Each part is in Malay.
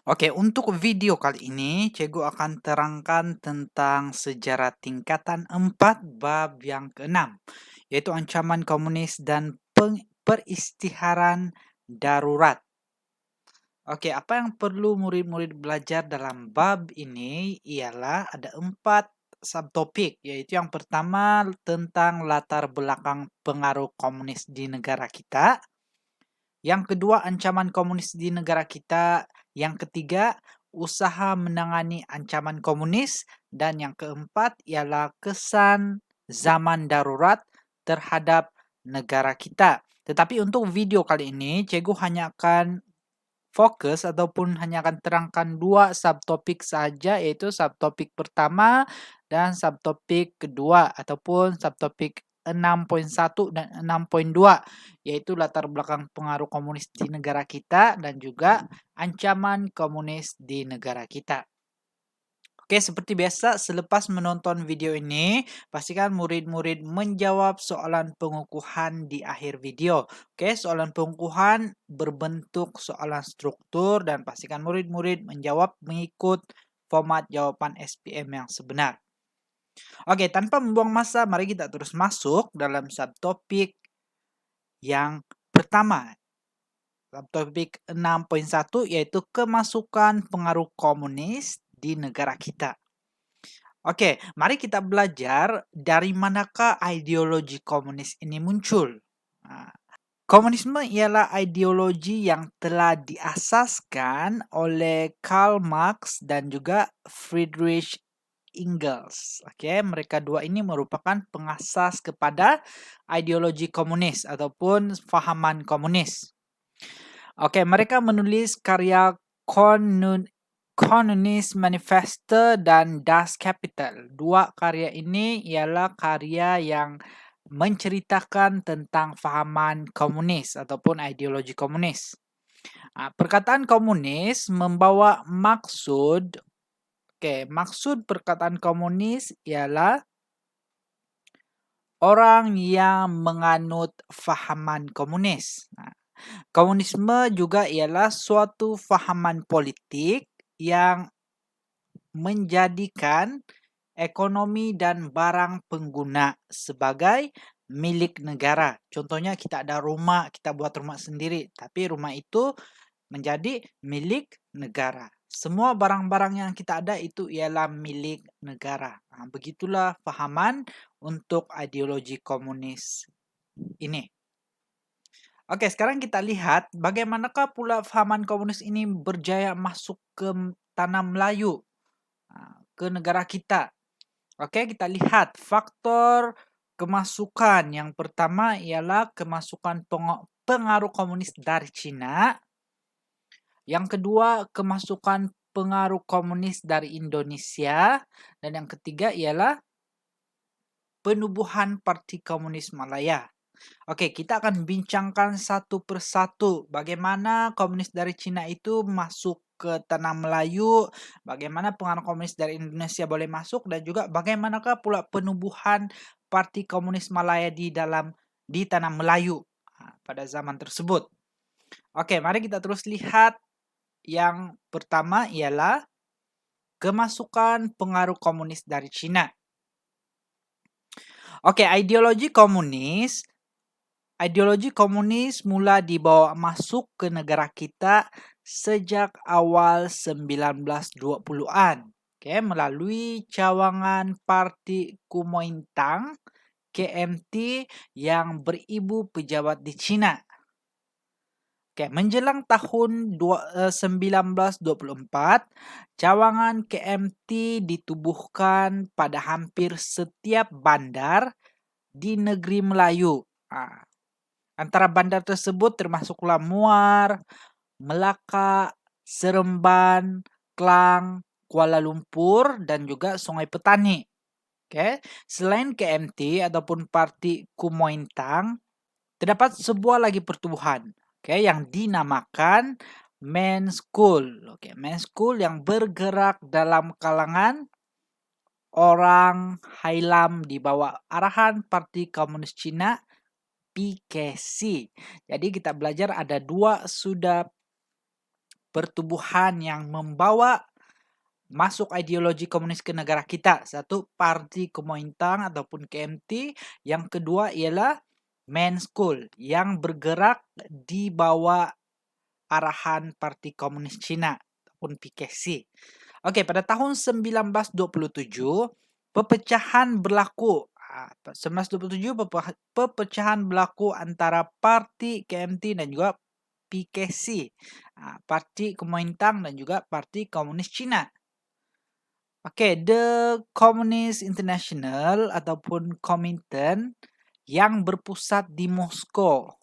Oke, untuk video kali ini, Cikgu akan terangkan tentang sejarah tingkatan 4 bab yang keenam, yaitu ancaman komunis dan peristiharan darurat. Oke, apa yang perlu murid-murid belajar dalam bab ini ialah ada 4 subtopik, yaitu yang pertama tentang latar belakang pengaruh komunis di negara kita, yang kedua, ancaman komunis di negara kita. Yang ketiga, usaha menangani ancaman komunis. Dan yang keempat ialah kesan zaman darurat terhadap negara kita. Tetapi untuk video kali ini, Cikgu hanya akan fokus ataupun hanya akan terangkan 2 subtopik saja, yaitu subtopik pertama dan subtopik kedua ataupun subtopik 6.1 dan 6.2, yaitu latar belakang pengaruh komunis di negara kita dan juga ancaman komunis di negara kita. Oke, seperti biasa, selepas menonton video ini, pastikan murid-murid menjawab soalan pengukuhan di akhir video. Oke, soalan pengukuhan berbentuk soalan struktur dan pastikan murid-murid menjawab mengikut format jawaban SPM yang sebenar. Oke, tanpa membuang masa, mari kita terus masuk dalam subtopik yang pertama. Subtopik 6.1 yaitu kemasukan pengaruh komunis di negara kita. Oke, mari kita belajar dari manakah ideologi komunis ini muncul. Nah, komunisme ialah ideologi yang telah diasaskan oleh Karl Marx dan juga Friedrich Engels. Oke, mereka dua ini merupakan pengasas kepada ideologi komunis ataupun fahaman komunis. Oke, mereka menulis karya Communist Manifesto dan Das Kapital. Dua karya ini ialah karya yang menceritakan tentang fahaman komunis ataupun ideologi komunis. Perkataan komunis membawa maksud. Maksud perkataan komunis ialah orang yang menganut fahaman komunis. Komunisme juga ialah suatu fahaman politik yang menjadikan ekonomi dan barang pengguna sebagai milik negara. Contohnya kita ada rumah, kita buat rumah sendiri, tapi rumah itu menjadi milik negara. Semua barang-barang yang kita ada itu ialah milik negara. Begitulah fahaman untuk ideologi komunis ini. Oke, sekarang kita lihat bagaimanakah pula fahaman komunis ini berjaya masuk ke tanah Melayu, ke negara kita. Oke, kita lihat faktor kemasukan. Yang pertama ialah kemasukan pengaruh komunis dari Cina. Yang kedua, kemasukan pengaruh komunis dari Indonesia. Dan yang ketiga ialah penubuhan Parti Komunis Malaya. Oke, kita akan bincangkan satu persatu bagaimana komunis dari Cina itu masuk ke tanah Melayu, bagaimana pengaruh komunis dari Indonesia boleh masuk, dan juga bagaimanakah pula penubuhan Parti Komunis Malaya di tanah Melayu pada zaman tersebut. Oke, mari kita terus lihat. Yang pertama ialah kemasukan pengaruh komunis dari Cina. Oke, ideologi komunis mula dibawa masuk ke negara kita sejak awal 1920-an. Melalui cawangan Parti Kuomintang, KMT, yang beribu pejabat di Cina. Menjelang tahun 1924, cawangan KMT ditubuhkan pada hampir setiap bandar di negeri Melayu. Antara bandar tersebut termasuklah Muar, Melaka, Seremban, Klang, Kuala Lumpur, dan juga Sungai Petani. Selain KMT ataupun Parti Kuomintang, terdapat sebuah lagi pertubuhan yang dinamakan Men's School. Men's School yang bergerak dalam kalangan orang Hailam di bawah arahan Parti Komunis Cina, PKC. Jadi kita belajar ada dua sudah pertubuhan yang membawa masuk ideologi komunis ke negara kita. Satu, Parti Kuomintang ataupun KMT. Yang kedua ialah Main School yang bergerak di bawah arahan Parti Komunis Cina ataupun PKC. Oke, pada tahun 1927 pepecahan berlaku. 1927 pepecahan berlaku antara Parti KMT dan juga PKC, Parti Kuomintang dan juga Parti Komunis Cina. Oke, The Communist International ataupun Komintern yang berpusat di Moskow.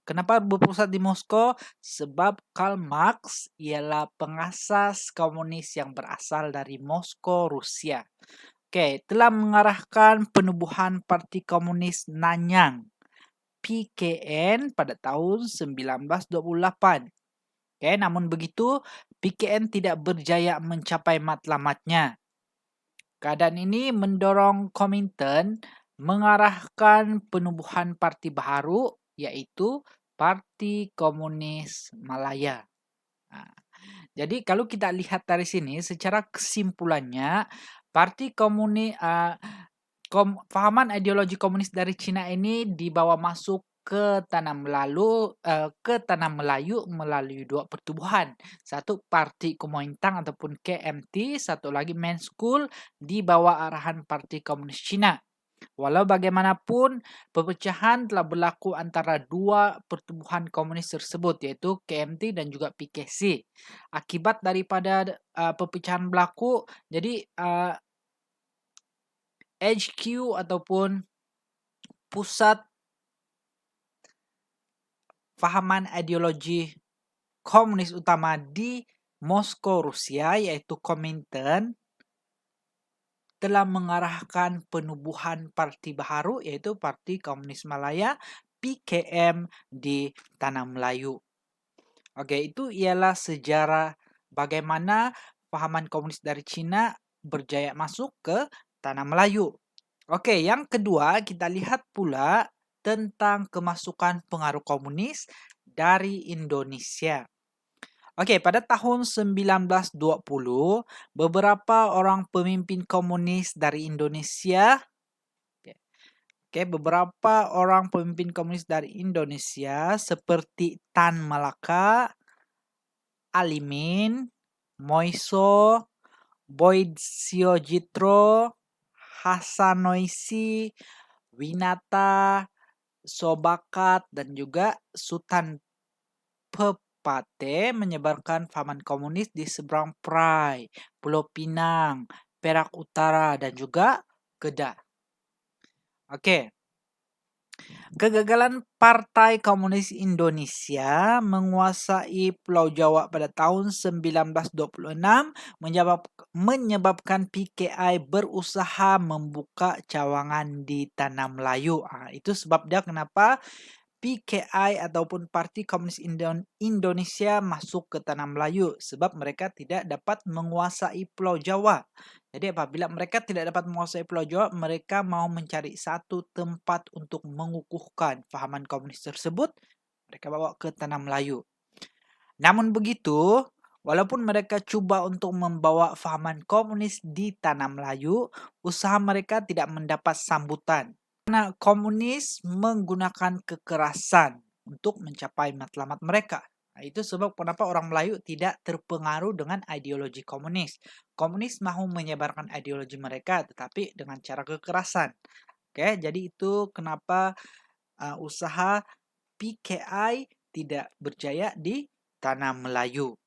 Kenapa berpusat di Moskow? Sebab Karl Marx ialah pengasas komunis yang berasal dari Moskow, Rusia. Oke, telah mengarahkan penubuhan Parti Komunis Nanyang, PKN, pada tahun 1928. Oke, namun begitu, PKN tidak berjaya mencapai matlamatnya. Keadaan ini mendorong Komintern mengarahkan penubuhan parti baru, yaitu Parti Komunis Malaya. Jadi kalau kita lihat dari sini, secara kesimpulannya, Parti Komunis, pahaman ideologi komunis dari Cina ini dibawa masuk ke tanah Melayu melalui dua pertubuhan. Satu, Parti Kuomintang ataupun KMT, satu lagi Main School di bawah arahan Parti Komunis Cina. Walau bagaimanapun, pepecahan telah berlaku antara dua pertubuhan komunis tersebut, yaitu KMT dan juga PKC. Akibat daripada pepecahan berlaku, jadi HQ ataupun pusat pahaman ideologi komunis utama di Moskow, Rusia, yaitu Komintern, telah mengarahkan penubuhan parti baru, yaitu Parti Komunis Malaya, PKM, di Tanah Melayu. Oke, itu ialah sejarah bagaimana pahaman komunis dari Cina berjaya masuk ke Tanah Melayu. Oke, yang kedua kita lihat pula tentang kemasukan pengaruh komunis dari Indonesia. Oke, pada tahun 1920, beberapa orang pemimpin komunis dari Indonesia, beberapa orang pemimpin komunis dari Indonesia seperti Tan Malaka, Alimin, Moiso, Boyd Siojitro, Hasanoisi, Winata, Sobakat, dan juga Sultan Pepate menyebarkan pahaman komunis di seberang Prai, Pulau Pinang, Perak Utara, dan juga Kedah. Oke. Kegagalan Partai Komunis Indonesia menguasai Pulau Jawa pada tahun 1926 menyebabkan PKI berusaha membuka cawangan di Tanah Melayu. Itu sebab dia kenapa PKI ataupun Parti Komunis Indonesia masuk ke Tanah Melayu, sebab mereka tidak dapat menguasai Pulau Jawa. Jadi apabila mereka tidak dapat menguasai Pulau Jawa, mereka mau mencari satu tempat untuk mengukuhkan pahaman komunis tersebut, mereka bawa ke Tanah Melayu. Namun begitu, walaupun mereka coba untuk membawa pahaman komunis di Tanah Melayu, usaha mereka tidak mendapat sambutan. Karena komunis menggunakan kekerasan untuk mencapai matlamat mereka. Itu sebab kenapa orang Melayu tidak terpengaruh dengan ideologi komunis. Komunis mahu menyebarkan ideologi mereka, tetapi dengan cara kekerasan. Oke, jadi itu kenapa usaha PKI tidak berjaya di Tanah Melayu.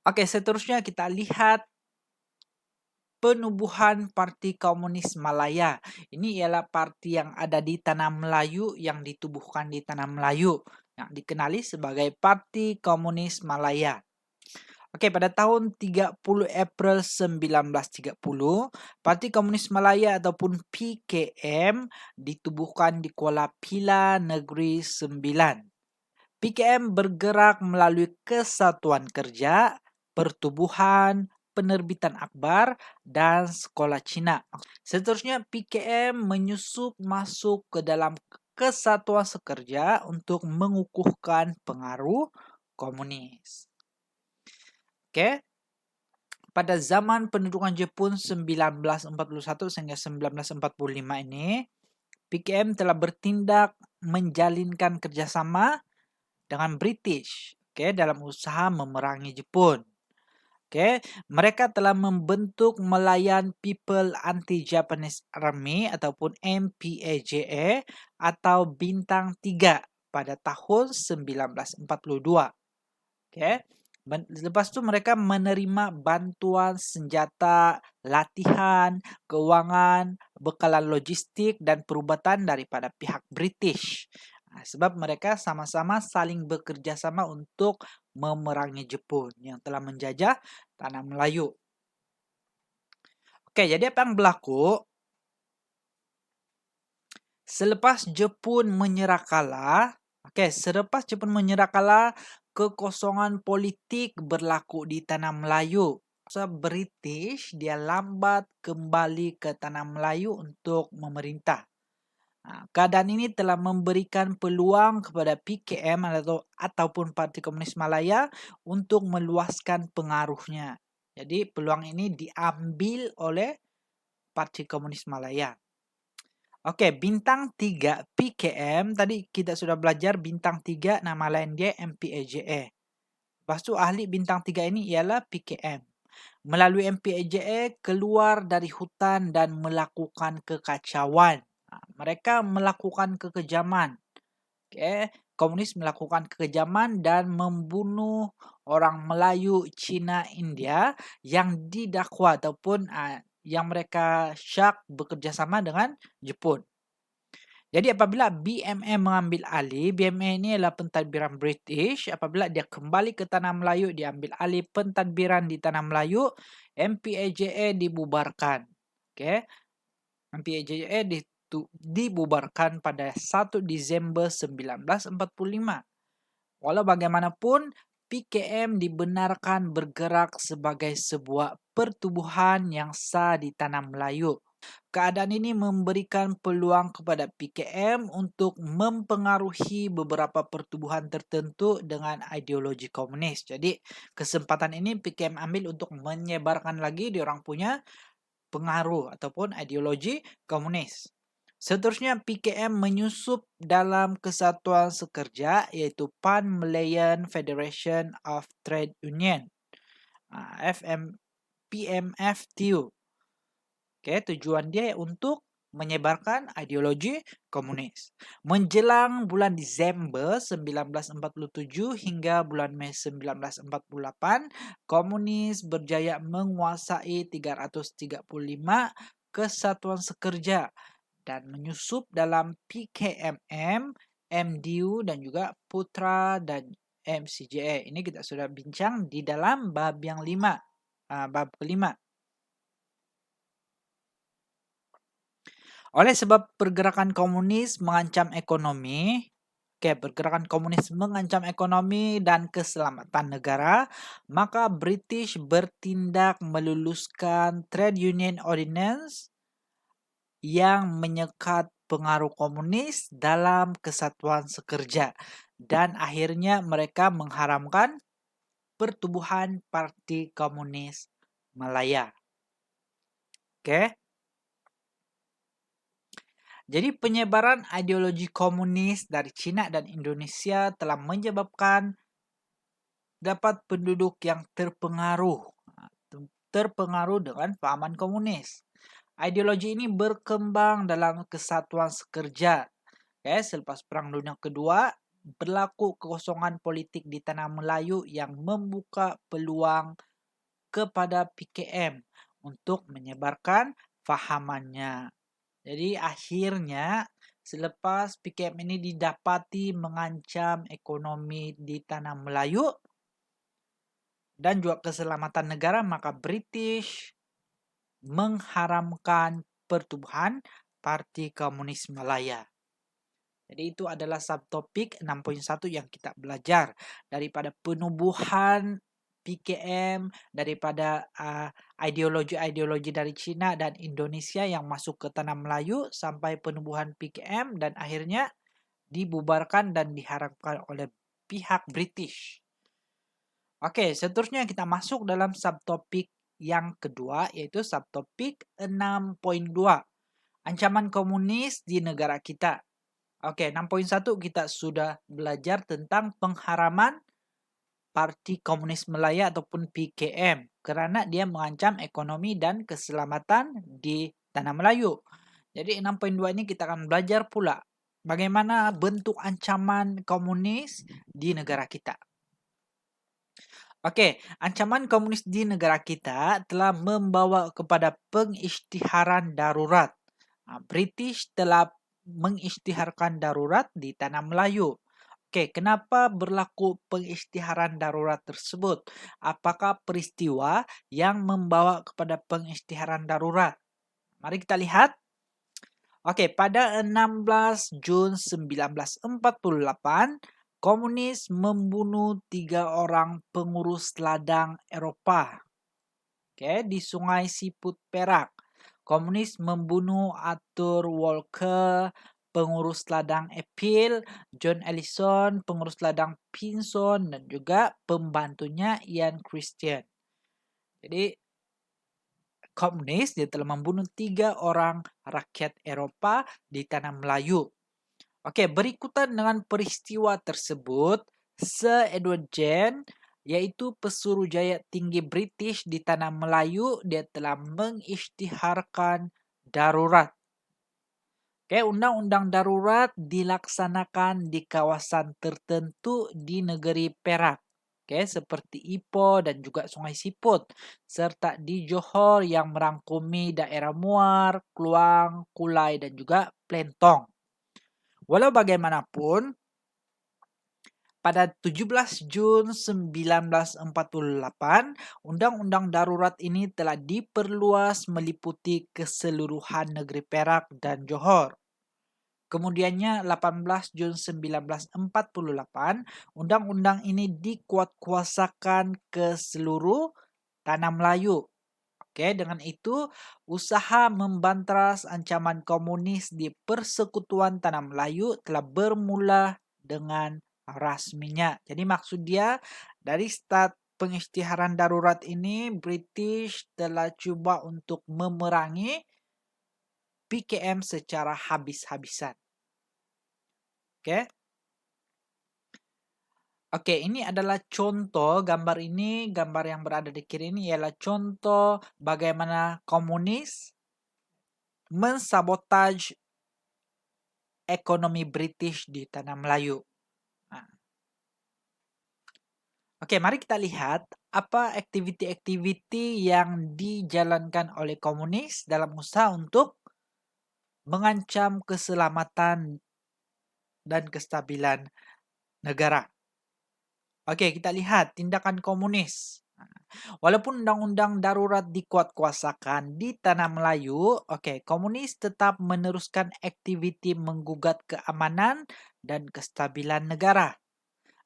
Oke, seterusnya kita lihat penubuhan Parti Komunis Malaya. Ini ialah parti yang ada di Tanah Melayu, yang ditubuhkan di Tanah Melayu, yang dikenali sebagai Parti Komunis Malaya. Oke, pada tahun 30 April 1930, Parti Komunis Malaya ataupun PKM ditubuhkan di Kuala Pila, Negeri Sembilan. PKM bergerak melalui kesatuan kerja, pertubuhan, penerbitan akbar, dan sekolah Cina. Seterusnya PKM menyusup masuk ke dalam kesatuan sekerja untuk mengukuhkan pengaruh komunis. Oke. Pada zaman pendudukan Jepun 1941 sehingga 1945 ini, PKM telah bertindak menjalinkan kerjasama dengan British, dalam usaha memerangi Jepun. Mereka telah membentuk Malayan People Anti-Japanese Army ataupun MPAJA atau Bintang 3 pada tahun 1942. Lepas itu mereka menerima bantuan senjata, latihan, keuangan, bekalan logistik, dan perubatan daripada pihak British. Sebab mereka sama-sama saling bekerja sama untuk memerangi Jepun yang telah menjajah tanah Melayu. Jadi apa yang berlaku? Selepas Jepun menyerah kalah, kekosongan politik berlaku di tanah Melayu. British dia lambat kembali ke tanah Melayu untuk memerintah. Keadaan ini telah memberikan peluang kepada PKM ataupun Parti Komunis Malaya untuk meluaskan pengaruhnya. Jadi peluang ini diambil oleh Parti Komunis Malaya. Bintang 3 PKM, tadi kita sudah belajar bintang 3 nama lain dia MPAJA. Lepas tu ahli bintang 3 ini ialah PKM. Melalui MPAJA keluar dari hutan dan melakukan kekacauan. Mereka melakukan kekejaman. Komunis melakukan kekejaman dan membunuh orang Melayu, Cina, India yang didakwa ataupun yang mereka syak bekerja sama dengan Jepun. Jadi apabila BMA mengambil alih, BMA ini adalah pentadbiran British. Apabila dia kembali ke Tanah Melayu, dia ambil alih pentadbiran di Tanah Melayu, MPAJA dibubarkan. MPAJA dibubarkan pada 1 Disember 1945. Walau bagaimanapun, PKM dibenarkan bergerak sebagai sebuah pertubuhan yang sah di Tanah Melayu. Keadaan ini memberikan peluang kepada PKM untuk mempengaruhi beberapa pertubuhan tertentu dengan ideologi komunis. Jadi kesempatan ini PKM ambil untuk menyebarkan lagi diorang punya pengaruh ataupun ideologi komunis. Seterusnya PKM menyusup dalam Kesatuan Sekerja yaitu Pan Malayan Federation of Trade Union PMFTU. Tujuan dia untuk menyebarkan ideologi komunis. Menjelang bulan Desember 1947 hingga bulan Mei 1948, komunis berjaya menguasai 335 kesatuan sekerja dan menyusup dalam PKMM, MDU dan juga Putra dan MCJA. Ini kita sudah bincang di dalam bab yang bab kelima. Oleh sebab pergerakan komunis mengancam ekonomi, dan keselamatan negara, maka British bertindak meluluskan Trade Union Ordinance yang menyekat pengaruh komunis dalam Kesatuan Sekerja dan akhirnya mereka mengharamkan pertubuhan Parti Komunis Malaya. Jadi penyebaran ideologi komunis dari Cina dan Indonesia telah menyebabkan dapat penduduk yang terpengaruh dengan pahaman komunis. Ideologi ini berkembang dalam Kesatuan Sekerja. Selepas Perang Dunia Kedua, berlaku kekosongan politik di Tanah Melayu yang membuka peluang kepada PKM untuk menyebarkan fahamannya. Jadi akhirnya selepas PKM ini didapati mengancam ekonomi di Tanah Melayu dan juga keselamatan negara, maka British mengharamkan pertubuhan Parti Komunis Malaya. Jadi itu adalah subtopik 6.1 yang kita belajar daripada penubuhan PKM, daripada ideologi-ideologi dari Cina dan Indonesia yang masuk ke Tanah Melayu sampai penubuhan PKM dan akhirnya dibubarkan dan diharapkan oleh pihak British. Oke, seterusnya kita masuk dalam subtopik yang kedua, yaitu subtopik 6.2. Ancaman komunis di negara kita. Oke, 6.1 kita sudah belajar tentang pengharaman Parti Komunis Malaya ataupun PKM karena dia mengancam ekonomi dan keselamatan di tanah Melayu. Jadi 6.2 ini kita akan belajar pula bagaimana bentuk ancaman komunis di negara kita. Oke, ancaman komunis di negara kita telah membawa kepada pengisytiharan darurat. British telah mengisytiharkan darurat di tanah Melayu. Oke, kenapa berlaku pengisytiharan darurat tersebut? Apakah peristiwa yang membawa kepada pengisytiharan darurat? Mari kita lihat. Oke, pada 16 Jun 1948, komunis membunuh 3 orang pengurus ladang Eropa. Oke, di Sungai Siput Perak. Komunis membunuh Arthur Walker, pengurus ladang Epil, John Ellison, pengurus ladang Pinson, dan juga pembantunya Ian Christian. Jadi, komunis dia telah membunuh 3 orang rakyat Eropa di tanah Melayu. Oke, berikutan dengan peristiwa tersebut, Sir Edward Gen, yaitu pesuruhjaya tinggi British di tanah Melayu, dia telah mengisytiharkan darurat. Oke, undang-undang darurat dilaksanakan di kawasan tertentu di negeri Perak. Oke, seperti Ipoh dan juga Sungai Siput, serta di Johor yang merangkumi daerah Muar, Kluang, Kulai, dan juga Plentong. Walau bagaimanapun, pada 17 Jun 1948, Undang-Undang Darurat ini telah diperluas meliputi keseluruhan negeri Perak dan Johor. Kemudiannya 18 Jun 1948, undang-undang ini dikuatkuasakan ke seluruh tanah Melayu. Oke, dengan itu usaha membantras ancaman komunis di Persekutuan Tanah Melayu telah bermula dengan rasminya. Jadi maksud dia dari start pengisytiharan darurat ini British telah coba untuk memerangi PKM secara habis-habisan. Oke. Oke, ini adalah contoh gambar ini, gambar yang berada di kiri ini ialah contoh bagaimana komunis mensabotaj ekonomi British di tanah Melayu. Nah, oke, mari kita lihat apa aktiviti-aktiviti yang dijalankan oleh komunis dalam usaha untuk mengancam keselamatan dan kestabilan negara. Oke, kita lihat tindakan komunis. Walaupun undang-undang darurat dikuatkuasakan di tanah Melayu, komunis tetap meneruskan aktiviti menggugat keamanan dan kestabilan negara.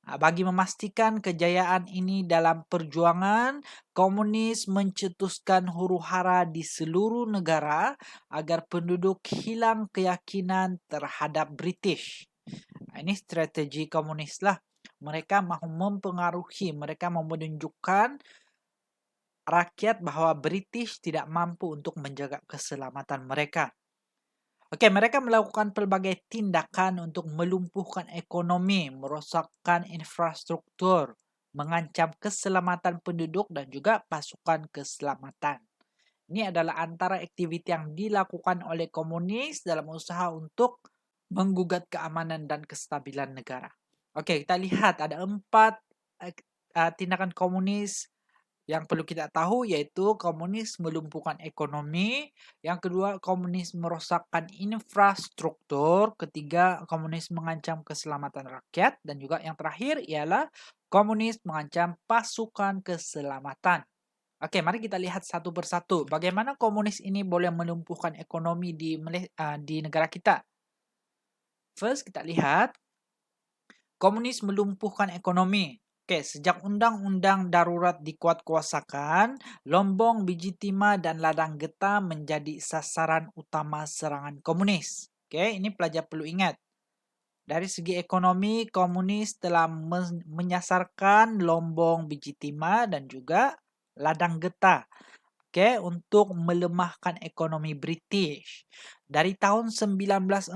Bagi memastikan kejayaan ini dalam perjuangan, komunis mencetuskan huru-hara di seluruh negara agar penduduk hilang keyakinan terhadap British. Ini strategi komunis lah. Mereka mahu mempengaruhi, mereka mau menunjukkan rakyat bahwa British tidak mampu untuk menjaga keselamatan mereka. Oke, mereka melakukan pelbagai tindakan untuk melumpuhkan ekonomi, merosakkan infrastruktur, mengancam keselamatan penduduk dan juga pasukan keselamatan. Ini adalah antara aktiviti yang dilakukan oleh komunis dalam usaha untuk menggugat keamanan dan kestabilan negara. Oke, kita lihat ada 4 tindakan komunis yang perlu kita tahu, yaitu komunis melumpuhkan ekonomi, yang kedua komunis merosakkan infrastruktur, ketiga komunis mengancam keselamatan rakyat, dan juga yang terakhir ialah komunis mengancam pasukan keselamatan. Oke, mari kita lihat satu persatu. Bagaimana komunis ini boleh melumpuhkan ekonomi di negara kita? First, kita lihat komunis melumpuhkan ekonomi. Oke, sejak undang-undang darurat dikuatkuasakan, Lombong, Biji Timah, dan ladang getah menjadi sasaran utama serangan komunis. Oke, ini pelajar perlu ingat. Dari segi ekonomi, komunis telah menyasarkan lombong biji timah dan juga ladang getah. Untuk melemahkan ekonomi British. Dari tahun 1948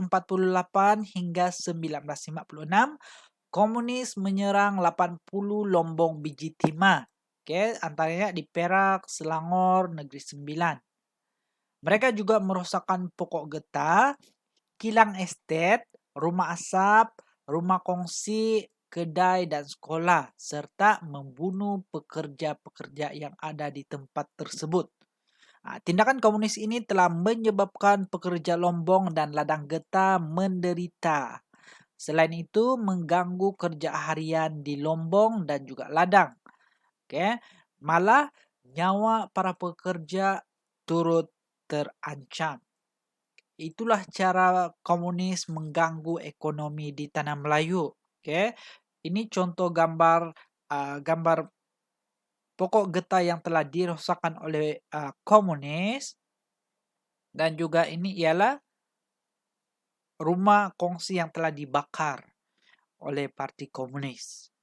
hingga 1956, komunis menyerang 80 lombong biji timah. Antaranya di Perak, Selangor, Negeri Sembilan. Mereka juga merosakkan pokok getah, kilang estet, rumah asap, rumah kongsi, kedai dan sekolah, serta membunuh pekerja-pekerja yang ada di tempat tersebut. Tindakan komunis ini telah menyebabkan pekerja lombong dan ladang getah menderita. Selain itu, mengganggu kerja harian di lombong dan juga ladang. Malah nyawa para pekerja turut terancam. Itulah cara komunis mengganggu ekonomi di tanah Melayu. Ini contoh gambar pokok getah yang telah dirosakkan oleh komunis, dan juga ini ialah rumah kongsi yang telah dibakar oleh Parti Komunis.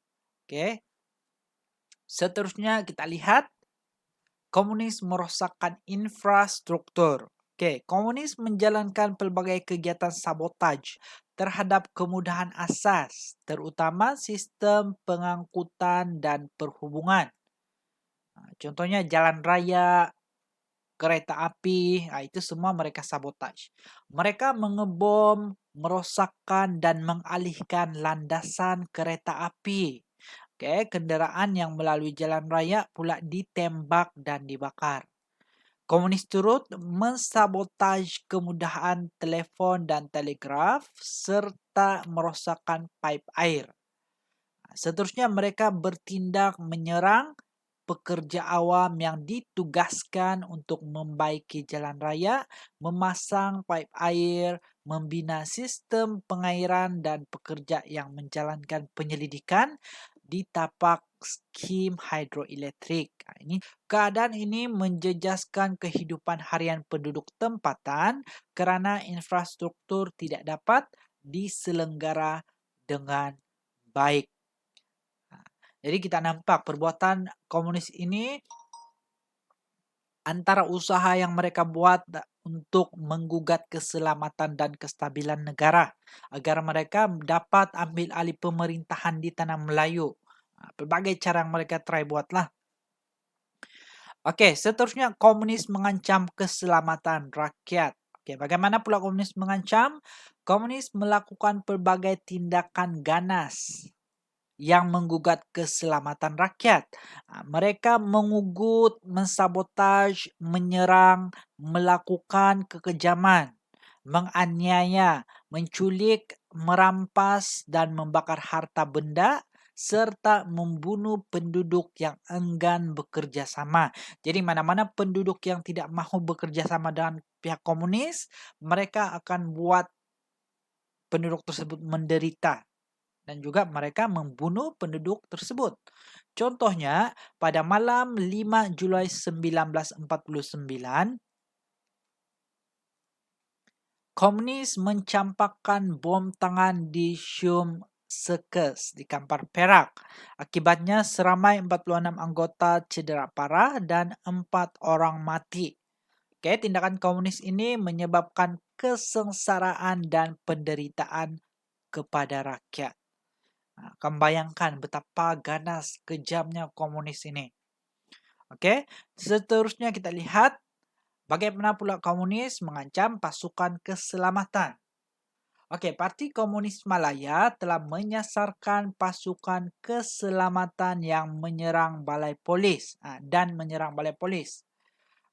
Seterusnya kita lihat komunis merosakkan infrastruktur. Komunis menjalankan pelbagai kegiatan sabotaj terhadap kemudahan asas, terutama sistem pengangkutan dan perhubungan. Contohnya jalan raya, kereta api, itu semua mereka sabotaj. Mereka mengebom, merosakkan, dan mengalihkan landasan kereta api. Kendaraan yang melalui jalan raya pula ditembak dan dibakar. Komunis turut mensabotaj kemudahan telepon dan telegraf serta merosakkan pipe air. Seterusnya mereka bertindak menyerang pekerja awam yang ditugaskan untuk membaiki jalan raya, memasang pipe air, membina sistem pengairan, dan pekerja yang menjalankan penyelidikan di tapak skim hidroelektrik. Keadaan ini menjejaskan kehidupan harian penduduk tempatan karena infrastruktur tidak dapat diselenggara dengan baik. Jadi kita nampak perbuatan komunis ini antara usaha yang mereka buat untuk menggugat keselamatan dan kestabilan negara agar mereka dapat ambil alih pemerintahan di tanah Melayu. Berbagai cara yang mereka try buatlah. Seterusnya komunis mengancam keselamatan rakyat. Bagaimana pula komunis mengancam? Komunis melakukan pelbagai tindakan ganas yang menggugat keselamatan rakyat. Mereka mengugut, mensabotaj, menyerang, melakukan kekejaman, menganiaya, menculik, merampas, dan membakar harta benda, serta membunuh penduduk yang enggan bekerja sama. Jadi mana-mana penduduk yang tidak mahu bekerja sama dengan pihak komunis, mereka akan buat penduduk tersebut menderita. Dan juga mereka membunuh penduduk tersebut. Contohnya, pada malam 5 Julai 1949, komunis mencampakkan bom tangan di Syum Sekes di Kampar Perak. Akibatnya seramai 46 anggota cedera parah dan 4 orang mati. Tindakan komunis ini menyebabkan kesengsaraan dan penderitaan kepada rakyat. Kamu bayangkan betapa ganas, kejamnya komunis ini. Seterusnya kita lihat bagaimana pula komunis mengancam pasukan keselamatan. Parti Komunis Malaya telah menyasarkan pasukan keselamatan yang menyerang balai polis dan menyerang balai polis.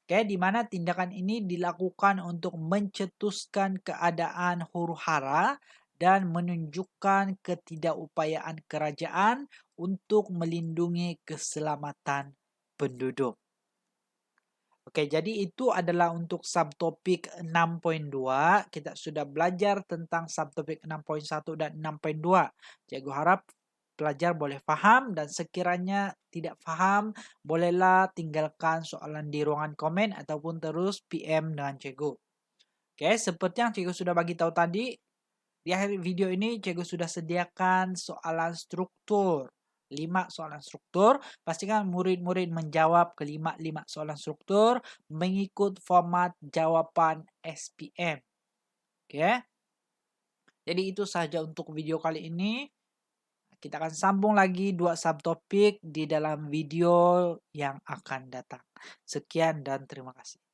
Di mana tindakan ini dilakukan untuk mencetuskan keadaan huru-hara dan menunjukkan ketidakupayaan kerajaan untuk melindungi keselamatan penduduk. Jadi itu adalah untuk subtopik 6.2. Kita sudah belajar tentang subtopik 6.1 dan 6.2. Cikgu harap pelajar boleh faham, dan sekiranya tidak faham, bolehlah tinggalkan soalan di ruangan komen ataupun terus PM dengan cikgu. Seperti yang cikgu sudah bagi tahu tadi, Di akhir video ini Cegu sudah sediakan soalan struktur. 5 soalan struktur. Pastikan murid-murid menjawab kelima-lima soalan struktur mengikut format jawaban SPM. Oke. Jadi itu saja untuk video kali ini. Kita akan sambung lagi 2 subtopik di dalam video yang akan datang. Sekian dan terima kasih.